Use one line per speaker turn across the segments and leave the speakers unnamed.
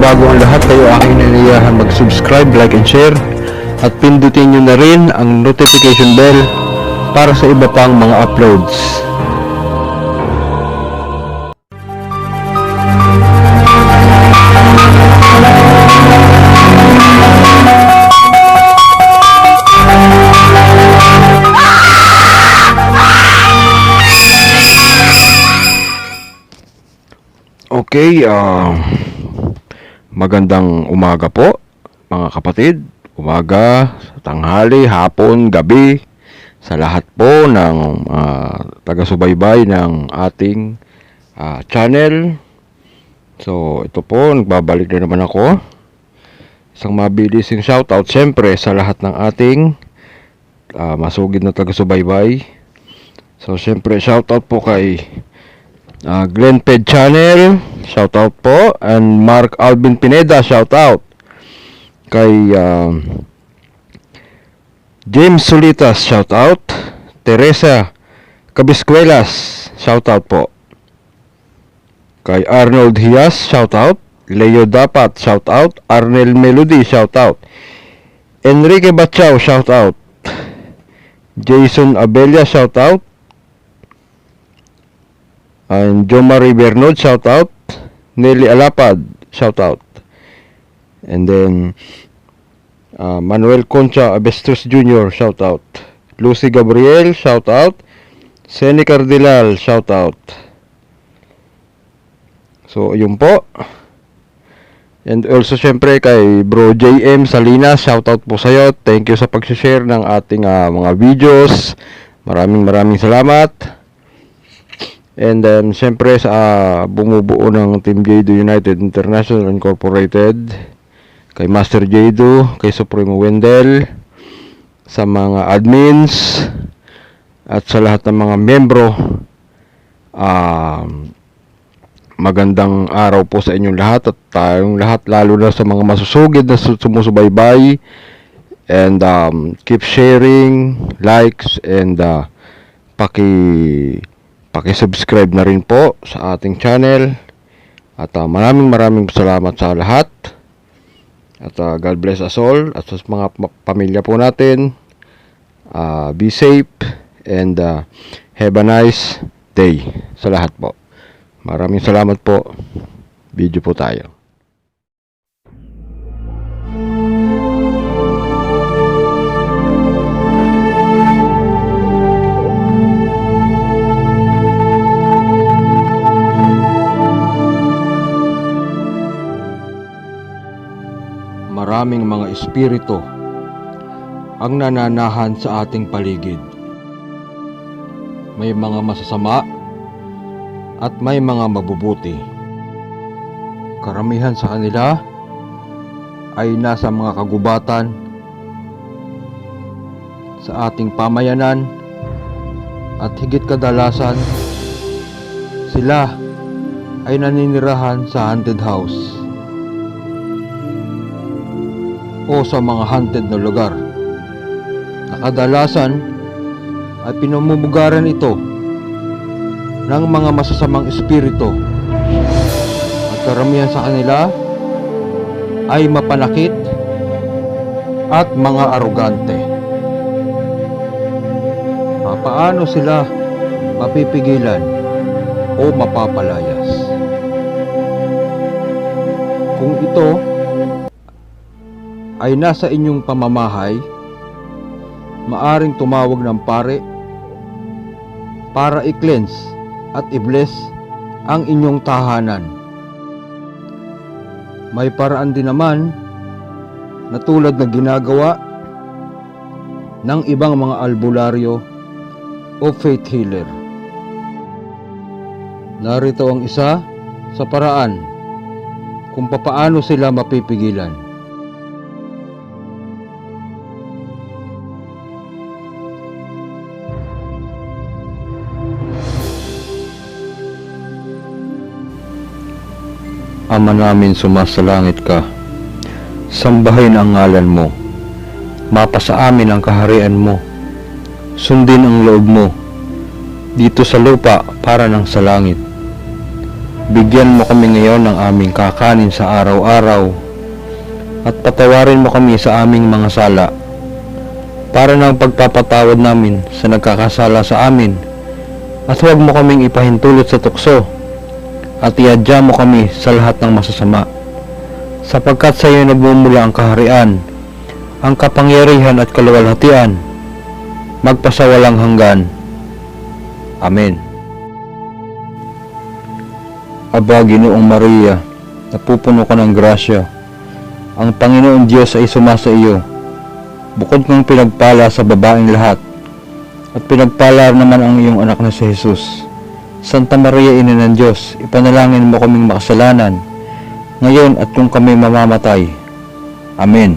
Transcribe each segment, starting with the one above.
bago ang lahat, kayo aking naniyahan mag-subscribe, like and share at pindutin nyo na rin ang notification bell para sa iba pang mga uploads. Okay, magandang umaga po mga kapatid. Umaga, tanghali, hapon, gabi sa lahat po ng taga-subaybay ng ating channel. So, ito po, nagbabalik na naman ako. Isang mabilising shoutout siyempre sa lahat ng ating masugid na taga-subaybay. So, siyempre, shoutout po kay Glenn Ped Channel, shoutout po, and Mark Alvin Pineda, shoutout kay James Solitas, shoutout, Teresa Cabiscuelas, shoutout po, kay Arnold Hias, shoutout, Leo Dapat, shoutout, Arnel Melody, shoutout, Enrique Bachao, shoutout, Jason Abella, shoutout, and Jomari Bernod, shoutout, Nelly Alapad, shoutout, and then Manuel Concha Abestos Jr., shoutout, Lucy Gabriel, shoutout, Seni Cardilal, shoutout. So, yun po. And also, syempre, kay Bro JM Salinas, shoutout po sa'yo. Thank you sa pag-share ng ating mga videos. Maraming salamat. And then, syempre, sa bumubuo ng Team Jado United International Incorporated, kay Master Jado, kay Supremo Wendell, sa mga admins, at sa lahat ng mga membro, magandang araw po sa inyong lahat at tayong lahat, lalo na sa mga masusugid na sumusubaybay. And keep sharing, likes, and paki-subscribe na rin po sa ating channel. At maraming salamat sa lahat. At God bless us all. At sa mga pamilya po natin, be safe and have a nice day sa lahat po. Maraming salamat po. Video po tayo. Maraming mga espiritu ang nananahan sa ating paligid. May mga masasama at may mga mabubuti. Karamihan sa kanila ay nasa mga kagubatan sa ating pamayanan at higit kadalasan sila ay naninirahan sa haunted house o sa mga haunted na lugar na kadalasan ay pinamumugaran ito ng mga masasamang espiritu at karamihan sa kanila ay mapanakit at mga arugante. Paano sila mapipigilan o mapapalayas? Kung ito ay nasa inyong pamamahay, maaring tumawag ng pare para i-cleanse at i-bless ang inyong tahanan. May paraan din naman na tulad na ginagawa ng ibang mga albularyo o faith healer. Narito ang isa sa paraan kung papaano sila mapipigilan. Ama namin sumasalangit ka, sambahin ang ngalan mo, mapasa amin ang kaharian mo, sundin ang loob mo, dito sa lupa para ng sa langit. Bigyan mo kami ngayon ng aming kakanin sa araw-araw at patawarin mo kami sa aming mga sala para ng pagpapatawad namin sa nagkakasala sa amin, at huwag mo kaming ipahintulot sa tukso at iadya mo kami sa lahat ng masasama, sapagkat sa iyo nagmumula ang kaharian, ang kapangyarihan at kaluwalhatian magpasawalang hanggan. Amen. Aba, Ginoong Maria, napupuno ka ng grasya. Ang Panginoon Diyos ay sumasa iyo. Bukod kang pinagpala sa babaeng lahat, at pinagpala naman ang iyong anak na si Jesus. Santa Maria, Ina ng Diyos, ipanalangin mo kaming makasalanan, ngayon at kung kami mamamatay. Amen.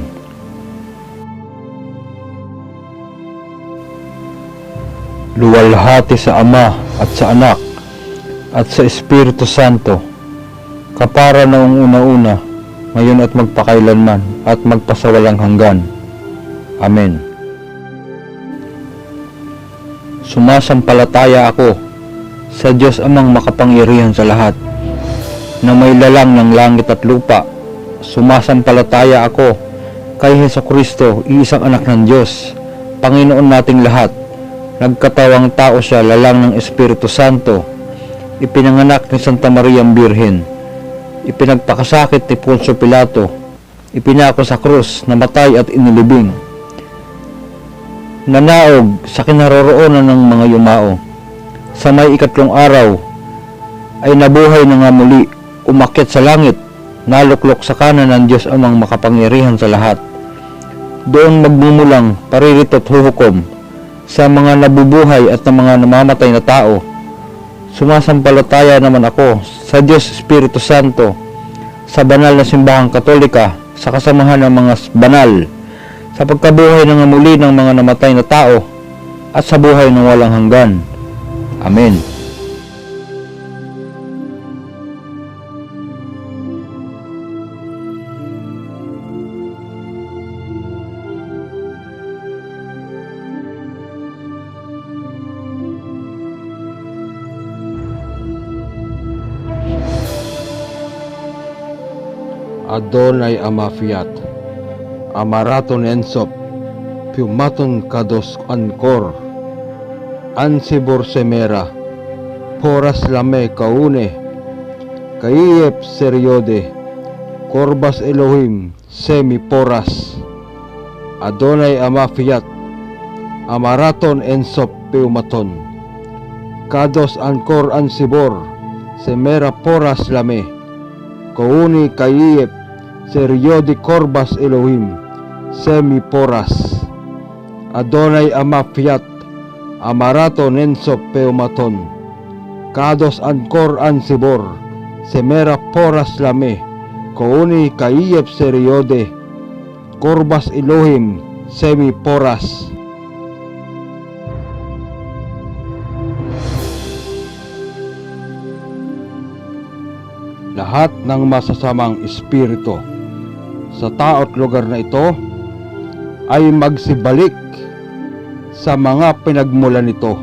Luwalhati sa Ama at sa Anak at sa Espiritu Santo, kapara noong una-una, ngayon at magpakailanman, at magpasawalang hanggan. Amen. Sumasampalataya ako sa Diyos Amang makapangyarihan sa lahat, na may lalang ng langit at lupa. Sumasampalataya ako kay Hesukristo, iisang anak ng Diyos, Panginoon nating lahat. Nagkatawang tao siya, lalang ng Espiritu Santo, ipinanganak ni Santa Maria ang Birhen, ipinagpakasakit ni Poncio Pilato, ipinako sa krus, namatay at inilibing, nanaog sa kinaroroonan ng mga yumao, sa may ikatlong araw ay nabuhay na nga muli, umakyat sa langit, naluklok sa kanan ng Diyos Amang makapangyarihan sa lahat. Doon magmumulang paririto at huhukom sa mga nabubuhay at ng mga namamatay na tao. Sumasampalataya naman ako sa Diyos Espiritu Santo, sa banal na simbahang katolika, sa kasamahan ng mga banal, sa pagkabuhay ng muli ng mga namatay na tao, at sa buhay ng walang hanggan. Amen. Adonai ama fiat, amaraton ensop, piumaton kados ankor, ansibor semera, poras lame kaune, kaiep seriode, korbas Elohim, semi poras. Adonai ama fiat, amaraton ensop piumaton, kados ankor ansibor, semera poras lame, kauni kaiep seriode korbas Elohim, semi poras. Adonai ama fiat, amaraton ensop peumaton, kados ankor ansibor, semera poras lame, kauni kaiep seriode korbas Elohim, semi poras. Lahat ng masasamang espiritu sa tao at lugar na ito ay magsibalik sa mga pinagmulan nito